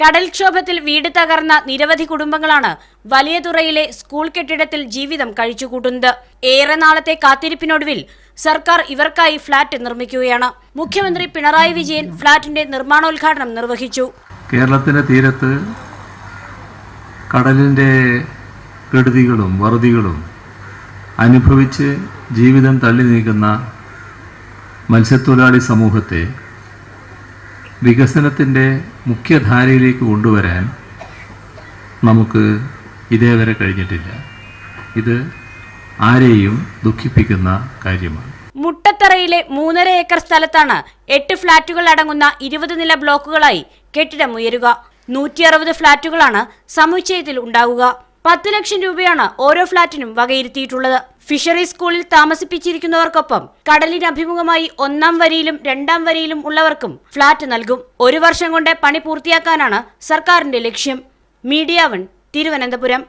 കടൽക്ഷോഭത്തിൽ വീട് തകർന്ന നിരവധി കുടുംബങ്ങളാണ് വലിയതുറയിലെ സ്കൂൾ കെട്ടിടത്തിൽ ജീവിതം കഴിച്ചുകൂട്ടുന്നത്. ഏറെ നാളത്തെ കാത്തിരിപ്പിനൊടുവിൽ സർക്കാർ ഇവർക്കായി ഫ്ളാറ്റ് നിർമ്മിക്കുകയാണ്. മുഖ്യമന്ത്രി പിണറായി വിജയൻ ഫ്ളാറ്റിന്റെ നിർമ്മാണോദ്ഘാടനം നിർവഹിച്ചു. കേരളത്തിന്റെ തീരത്ത് കടലിന്റെ കെടുതികളും വറുതികളും അനുഭവിച്ച് ജീവിതം തള്ളി നീക്കുന്ന മത്സ്യത്തൊഴിലാളി സമൂഹത്തെ വികസനത്തിൻ്റെ മുഖ്യധാരയിലേക്ക് കൊണ്ടുവരാൻ നമുക്ക് ഇതേവരെ കഴിഞ്ഞിട്ടില്ല. ഇത് ആരെയും ദുഃഖിപ്പിക്കുന്ന കാര്യമാണ്. മുട്ടത്തറയിലെ 3.5 ഏക്കർ സ്ഥലത്താണ് 8 ഫ്ളാറ്റുകൾ അടങ്ങുന്ന 20 നില ബ്ലോക്കുകളായി കെട്ടിടം ഉയരുക. 160 ഫ്ളാറ്റുകളാണ് സമുച്ചയത്തിൽ ഉണ്ടാവുക. 10 ലക്ഷം രൂപയാണ് ഓരോ ഫ്ളാറ്റിനും വകയിരുത്തിയിട്ടുള്ളത്. ഫിഷറി സ്കൂളിൽ താമസിപ്പിച്ചിരിക്കുന്നവർക്കൊപ്പം കടലിനഭിമുഖമായി 1-ാം വരിയിലും 2-ാം വരിയിലും ഉള്ളവർക്കും ഫ്ളാറ്റ് നൽകും. 1 വർഷം കൊണ്ട് പണി പൂർത്തിയാക്കാനാണ് സർക്കാരിന്റെ ലക്ഷ്യം. മീഡിയ 1 തിരുവനന്തപുരം.